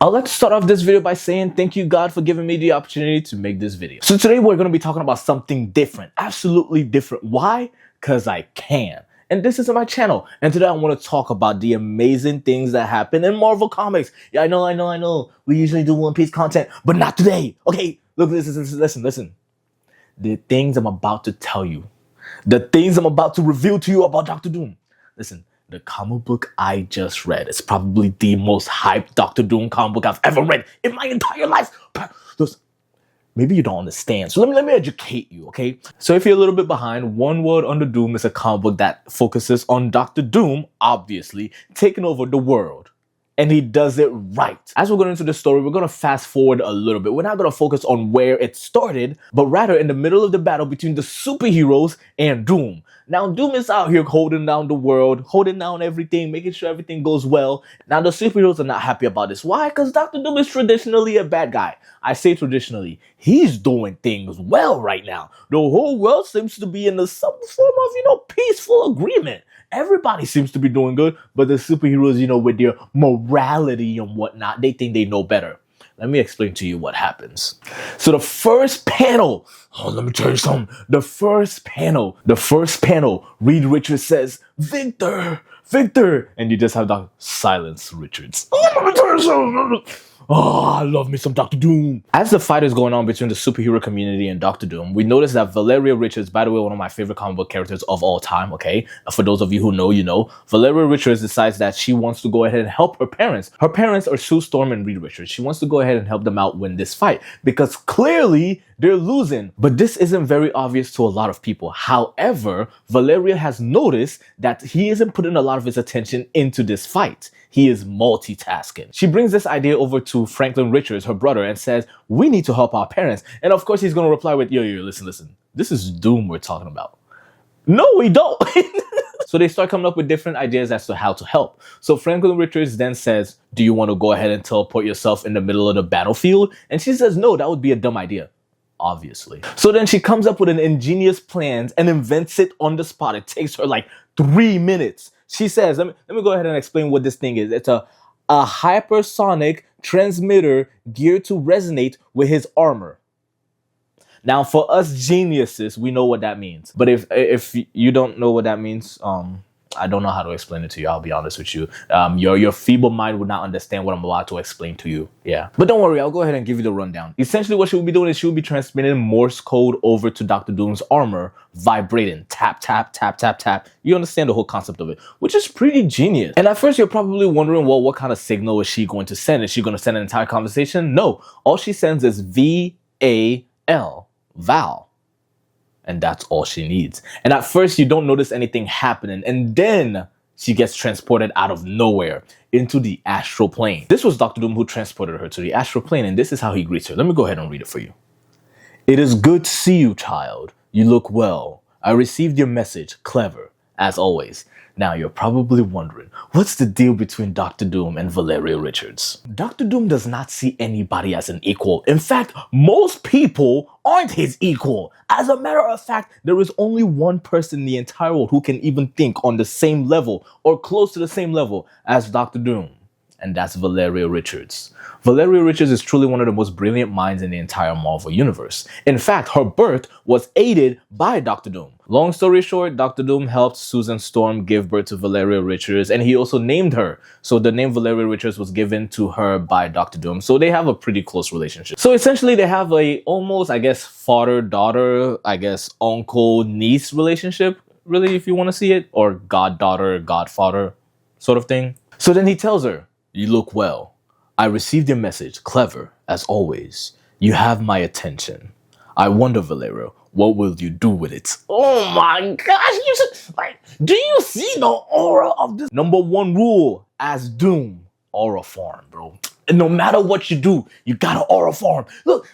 I'd like to start off this video by saying thank you God for giving me the opportunity to make this video. So today we're going to be talking about something different, absolutely different. Why? Because I can. And this is my channel. And today I want to talk about the amazing things that happen in Marvel Comics. Yeah, I know. We usually do One Piece content, but not today. Okay, look, listen. The things I'm about to tell you, the things I'm about to reveal to you about Doctor Doom. Listen. The comic book I just read is probably the most hyped Doctor Doom comic book I've ever read in my entire life. Maybe you don't understand. So let me educate you, okay? So if you're a little bit behind, One World Under Doom is a comic book that focuses on Doctor Doom, obviously, taking over the world. And he does it right. As we're going into the story, we're going to fast forward a little bit. We're not going to focus on where it started, but rather in the middle of the battle between the superheroes and Doom. Now, Doom is out here holding down the world, holding down everything, making sure everything goes well. Now, the superheroes are not happy about this. Why? Because Doctor Doom is traditionally a bad guy. I say traditionally. He's doing things well right now. The whole world seems to be in some form of, peaceful agreement. Everybody seems to be doing good, but the superheroes, with their morality and whatnot, they think they know better. Let me explain to you what happens. So the first panel, let me tell you something. The first panel, Reed Richards says, Victor, and you just have the silence Richards. Let me tell you something. Oh, I love me some Doctor Doom. As the fight is going on between the superhero community and Doctor Doom, we notice that Valeria Richards, by the way, one of my favorite comic book characters of all time, okay? For those of you who know, you know. Valeria Richards decides that she wants to go ahead and help her parents. Her parents are Sue Storm and Reed Richards. She wants to go ahead and help them out win this fight because clearly they're losing. But this isn't very obvious to a lot of people. However, Valeria has noticed that he isn't putting a lot of his attention into this fight. He is multitasking. She brings this idea over to Franklin Richards, her brother, and says, we need to help our parents. And of course, he's going to reply with, yo, listen. This is Doom we're talking about. No, we don't. So they start coming up with different ideas as to how to help. So Franklin Richards then says, do you want to go ahead and teleport yourself in the middle of the battlefield? And she says, no, that would be a dumb idea. Obviously. So then she comes up with an ingenious plan and invents it on the spot. It takes her like 3 minutes. She says, let me go ahead and explain what this thing is. It's a hypersonic transmitter geared to resonate with his armor. Now, for us geniuses, we know what that means. But if you don't know what that means, I don't know how to explain it to you. I'll be honest with you. Your feeble mind would not understand what I'm about to explain to you. Yeah. But don't worry, I'll go ahead and give you the rundown. Essentially, what she will be doing is she will be transmitting Morse code over to Doctor Doom's armor, vibrating. Tap, tap, tap, tap, tap. You understand the whole concept of it, which is pretty genius. And at first, you're probably wondering, well, what kind of signal is she going to send? Is she going to send an entire conversation? No. All she sends is V-A-L, Val. And that's all she needs. And at first, you don't notice anything happening. And then she gets transported out of nowhere into the astral plane. This was Doctor Doom who transported her to the astral plane. And this is how he greets her. Let me go ahead and read it for you. It is good to see you, child. You look well. I received your message. Clever, as always. Now, you're probably wondering, what's the deal between Doctor Doom and Valeria Richards? Doctor Doom does not see anybody as an equal. In fact, most people aren't his equal. As a matter of fact, there is only one person in the entire world who can even think on the same level or close to the same level as Doctor Doom. And that's Valeria Richards. Valeria Richards is truly one of the most brilliant minds in the entire Marvel Universe. In fact, her birth was aided by Doctor Doom. Long story short, Doctor Doom helped Susan Storm give birth to Valeria Richards, and he also named her. So the name Valeria Richards was given to her by Doctor Doom. So they have a pretty close relationship. So essentially, they have a almost, father-daughter, uncle-niece relationship, really, if you want to see it, or goddaughter, godfather sort of thing. So then he tells her, you look well. I received your message. Clever, as always. You have my attention. I wonder, Valeria, what will you do with it? Oh my gosh, do you see the aura of this? Number one rule as Doom, aura farm, bro. And no matter what you do, you gotta aura farm. Look,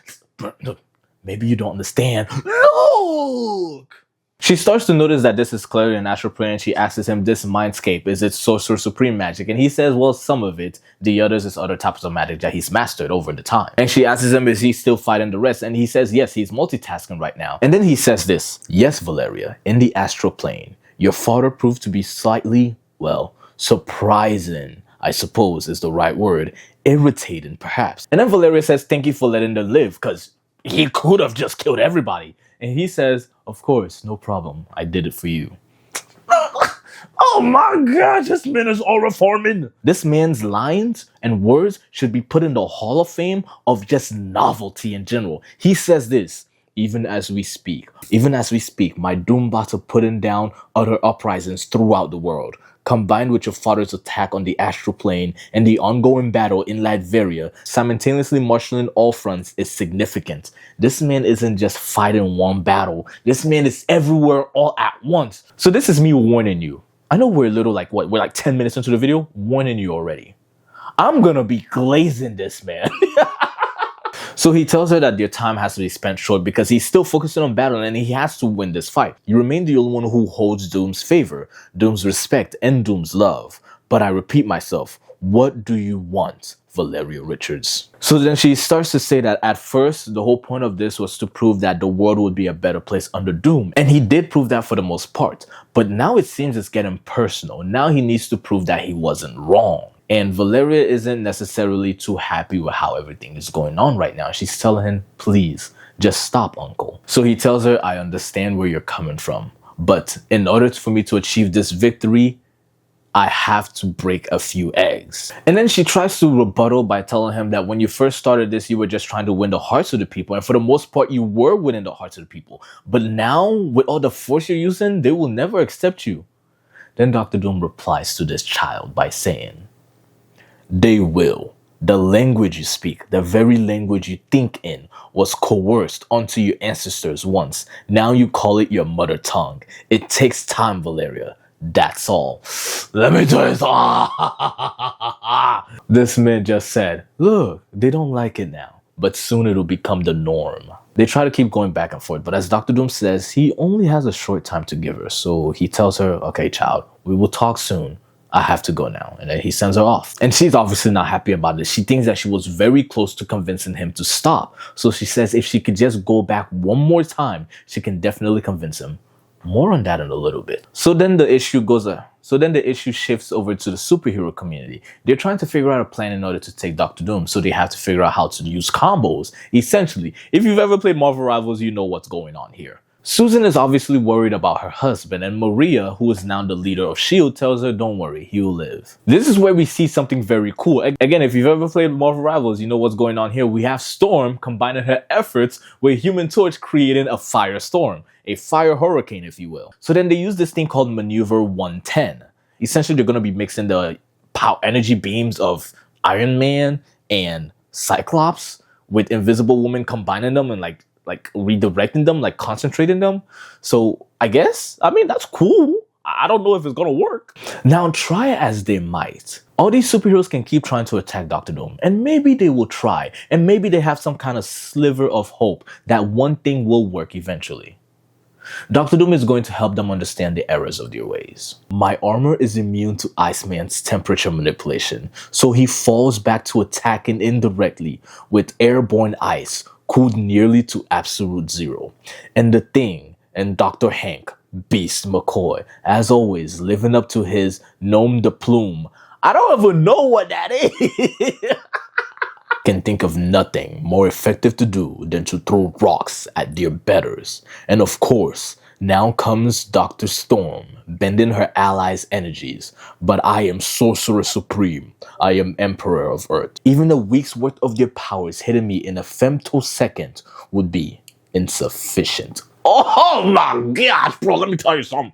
maybe you don't understand. Look! She starts to notice that this is clearly an astral plane, and she asks him, this mindscape, is it Sorcerer Supreme magic? And he says, well, some of it. The others is other types of magic that he's mastered over the time. And she asks him, is he still fighting the rest? And he says, yes, he's multitasking right now. And then he says this, yes, Valeria, in the astral plane, your father proved to be slightly, surprising. I suppose is the right word. Irritating, perhaps. And then Valeria says, thank you for letting them live, because he could have just killed everybody. And he says, of course, no problem. I did it for you. Oh my God, this man is all reforming. This man's lines and words should be put in the Hall of Fame of just novelty in general. He says this, even as we speak, my doom battle putting down other uprisings throughout the world, combined with your father's attack on the astral plane and the ongoing battle in Latveria, simultaneously marshaling all fronts is significant. This man isn't just fighting one battle. This man is everywhere all at once. So this is me warning you. I know we're a little like, we're like 10 minutes into the video, warning you already. I'm gonna be glazing this man. So he tells her that their time has to be spent short because he's still focusing on battle and he has to win this fight. You remain the only one who holds Doom's favor, Doom's respect, and Doom's love. But I repeat myself, what do you want, Valeria Richards? So then she starts to say that at first, the whole point of this was to prove that the world would be a better place under Doom. And he did prove that for the most part. But now it seems it's getting personal. Now he needs to prove that he wasn't wrong. And Valeria isn't necessarily too happy with how everything is going on right now. She's telling him, please, just stop, uncle. So he tells her, I understand where you're coming from. But in order for me to achieve this victory, I have to break a few eggs. And then she tries to rebuttal by telling him that when you first started this, you were just trying to win the hearts of the people. And for the most part, you were winning the hearts of the people. But now, with all the force you're using, they will never accept you. Then Dr. Doom replies to this child by saying, they will. The language you speak, the very language you think in, was coerced onto your ancestors once. Now you call it your mother tongue. It takes time, Valeria. That's all. Let me tell you something. This man just said, look, they don't like it now, but soon it'll become the norm. They try to keep going back and forth, but as Dr. Doom says, he only has a short time to give her. So he tells her, okay, child, we will talk soon. I have to go now. And then he sends her off. And she's obviously not happy about this. She thinks that she was very close to convincing him to stop. So she says if she could just go back one more time, she can definitely convince him. More on that in a little bit. So then the issue shifts over to the superhero community. They're trying to figure out a plan in order to take Dr. Doom. So they have to figure out how to use combos. Essentially, if you've ever played Marvel Rivals, you know what's going on here. Susan is obviously worried about her husband, and Maria, who is now the leader of S.H.I.E.L.D., tells her, don't worry, he'll live. This is where we see something very cool. Again, if you've ever played Marvel Rivals, you know what's going on here. We have Storm combining her efforts with Human Torch creating a firestorm, a fire hurricane, if you will. So then they use this thing called Maneuver 110. Essentially, they're going to be mixing the power energy beams of Iron Man and Cyclops with Invisible Woman, combining them and like redirecting them, like concentrating them. So I mean, that's cool. I don't know if it's gonna work. Now, try as they might, all these superheroes can keep trying to attack Dr. Doom, and maybe they will try, and maybe they have some kind of sliver of hope that one thing will work eventually. Dr. Doom is going to help them understand the errors of their ways. My armor is immune to Iceman's temperature manipulation, so he falls back to attacking indirectly with airborne ice, cooled nearly to absolute zero. And the Thing and Dr. Hank, Beast McCoy, as always, living up to his nom de plume. I don't even know what that is. Can think of nothing more effective to do than to throw rocks at their betters. And of course, now comes Dr. Storm, bending her allies' energies. But I am Sorcerer Supreme. I am Emperor of Earth. Even a week's worth of their powers hitting me in a femtosecond would be insufficient. Oh my gosh, bro, let me tell you something.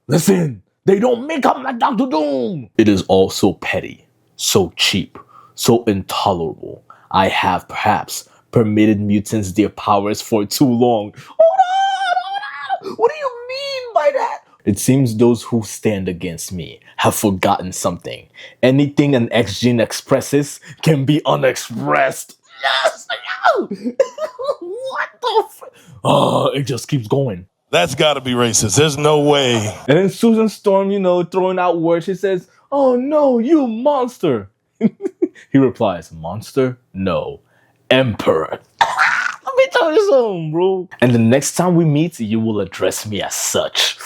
Listen, they don't make up like Dr. Doom. It is all so petty, so cheap, so intolerable. I have perhaps permitted mutants their powers for too long. What do you mean by that? It seems those who stand against me have forgotten something. Anything an X-Gene expresses can be unexpressed. Yes! What the Oh, it just keeps going. That's got to be racist. There's no way. And then Susan Storm, throwing out words. She says, oh no, you monster. He replies, monster? No. Emperor. Let me tell you something, bro. And the next time we meet, you will address me as such.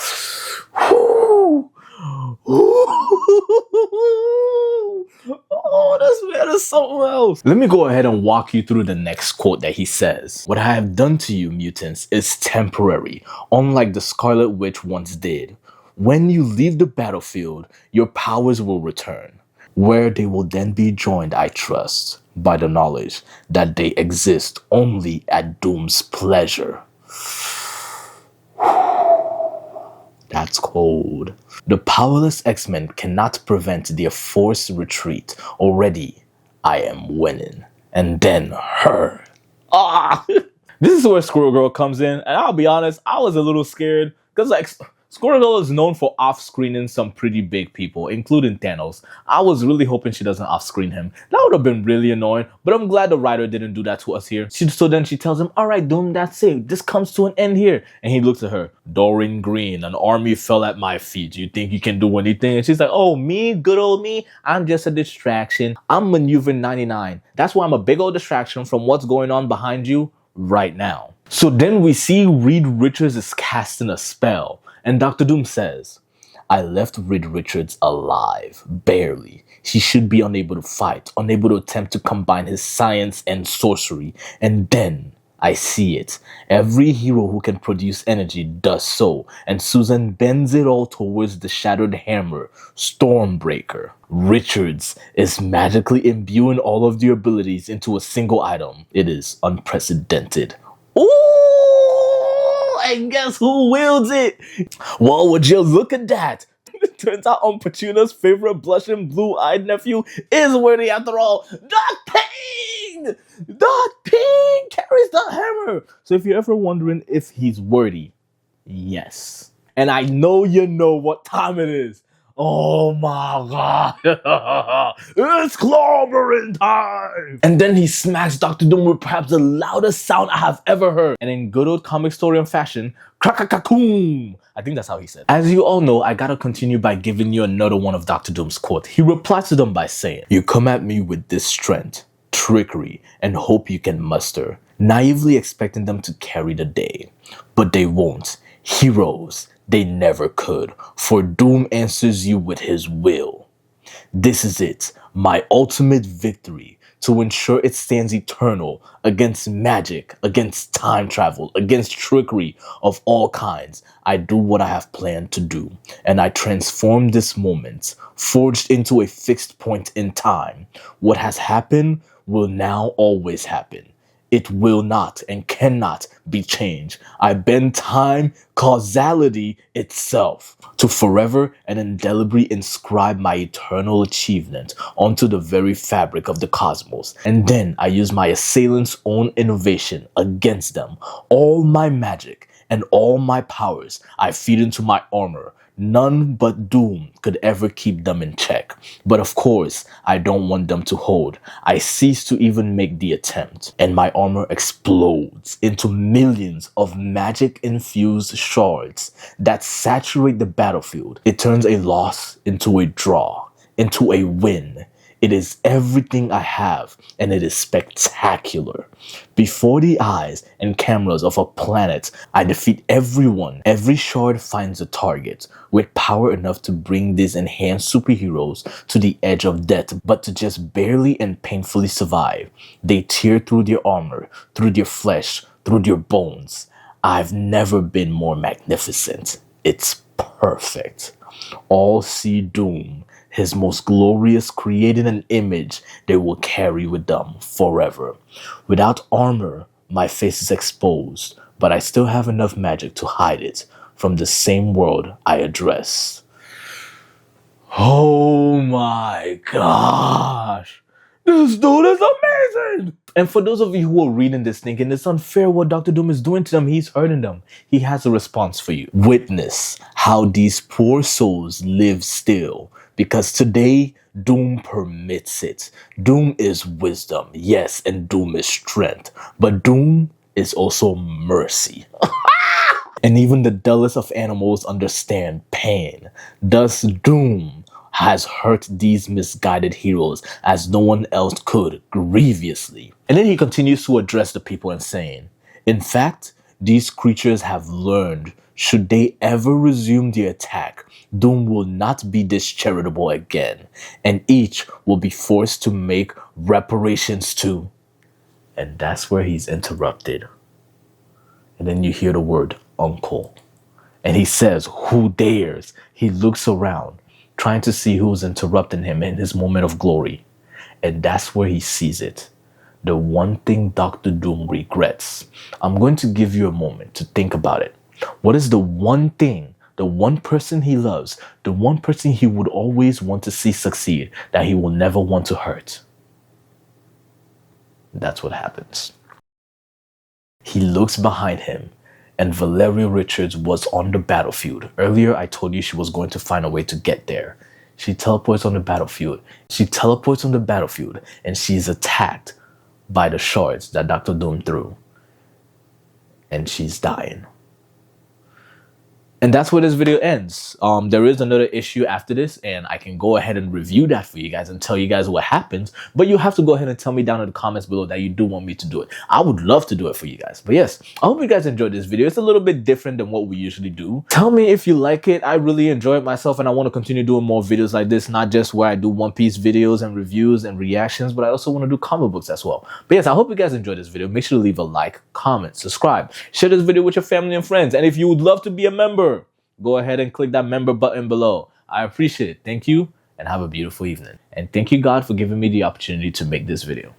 Oh, this man is something else. Let me go ahead and walk you through the next quote that he says. What I have done to you, mutants, is temporary, unlike the Scarlet Witch once did. When you leave the battlefield, your powers will return, where they will then be joined, I trust, by the knowledge that they exist only at Doom's pleasure. That's cold. The powerless X-Men cannot prevent their forced retreat. Already, I am winning. And then her. Ah! This is where Squirrel Girl comes in, and I'll be honest, I was a little scared, because like, Squirrel Girl is known for off-screening some pretty big people, including Thanos. I was really hoping she doesn't off-screen him. That would have been really annoying, but I'm glad the writer didn't do that to us here. So then she tells him, alright Doom, that's it. This comes to an end here. And he looks at her. Doreen Green, an army fell at my feet. You think you can do anything? And she's like, oh, me? Good old me? I'm just a distraction. I'm maneuvering 99. That's why I'm a big old distraction from what's going on behind you right now. So then we see Reed Richards is casting a spell. And Dr. Doom says, I left Reed Richards alive, barely. He should be unable to fight, unable to attempt to combine his science and sorcery. And then I see it. Every hero who can produce energy does so. And Susan bends it all towards the shattered hammer, Stormbreaker. Richards is magically imbuing all of their abilities into a single item. It is unprecedented. Ooh! And guess who wields it? Well, would you look at that? It turns out Pachuna's favorite blushing blue-eyed nephew is worthy after all. Doc Ping! Doc Ping carries the hammer. So if you're ever wondering if he's worthy, yes. And I know you know what time it is. Oh my god. It's clobbering time! And then he smacks Dr. Doom with perhaps the loudest sound I have ever heard. And in good old comic story fashion, crack-a-cacoom! I think that's how he said it. As you all know, I gotta continue by giving you another one of Dr. Doom's quote. He replies to them by saying, you come at me with this strength, trickery, and hope you can muster, naively expecting them to carry the day. But they won't. Heroes, they never could, for Doom answers you with his will. This is it, my ultimate victory, to ensure it stands eternal against magic, against time travel, against trickery of all kinds. I do what I have planned to do, and I transform this moment, forged into a fixed point in time. What has happened will now always happen. It will not and cannot be changed. I bend time, causality itself, to forever and indelibly inscribe my eternal achievement onto the very fabric of the cosmos. And then I use my assailants' own innovation against them. All my magic and all my powers I feed into my armor. None but Doom could ever keep them in check. But of course, I don't want them to hold. I cease to even make the attempt. And my armor explodes into millions of magic-infused shards that saturate the battlefield. It turns a loss into a draw, into a win. It is everything I have, and it is spectacular. Before the eyes and cameras of a planet, I defeat everyone. Every shard finds a target, with power enough to bring these enhanced superheroes to the edge of death, but to just barely and painfully survive. They tear through their armor, through their flesh, through their bones. I've never been more magnificent. It's perfect. All see Doom, his most glorious, creating an image they will carry with them forever. Without armor, my face is exposed, but I still have enough magic to hide it from the same world I address. Oh my gosh! This dude is amazing! And for those of you who are reading this thinking it's unfair what Dr. Doom is doing to them, he's hurting them, he has a response for you. Witness how these poor souls live still, because today Doom permits it. Doom is wisdom, yes, and Doom is strength, but Doom is also mercy. And even the dullest of animals understand pain. Thus Doom has hurt these misguided heroes as no one else could, grievously. And then he continues to address the people and saying, in fact, these creatures have learned Should they ever resume the attack, Doom will not be this charitable again, and each will be forced to make reparations too. And that's where he's interrupted. And then you hear the word uncle. And he says, who dares? He looks around, trying to see who's interrupting him in his moment of glory. And that's where he sees it. The one thing Dr. Doom regrets. I'm going to give you a moment to think about it. What is the one thing, the one person he loves, the one person he would always want to see succeed, that he will never want to hurt? That's what happens. He looks behind him, and Valeria Richards was on the battlefield. Earlier, I told you she was going to find a way to get there. She teleports on the battlefield. And she's attacked by the shards that Dr. Doom threw. And she's dying. And that's where this video ends. There is another issue after this, and I can go ahead and review that for you guys and tell you guys what happens. But you have to go ahead and tell me down in the comments below that you do want me to do it. I would love to do it for you guys. But yes, I hope you guys enjoyed this video. It's a little bit different than what we usually do. Tell me if you like it. I really enjoy it myself, and I want to continue doing more videos like this, not just where I do One Piece videos and reviews and reactions, but I also want to do comic books as well. But yes, I hope you guys enjoyed this video. Make sure to leave a like, comment, subscribe, share this video with your family and friends. And if you would love to be a member, go ahead and click that member button below. I appreciate it. Thank you, and have a beautiful evening. And thank you, God, for giving me the opportunity to make this video.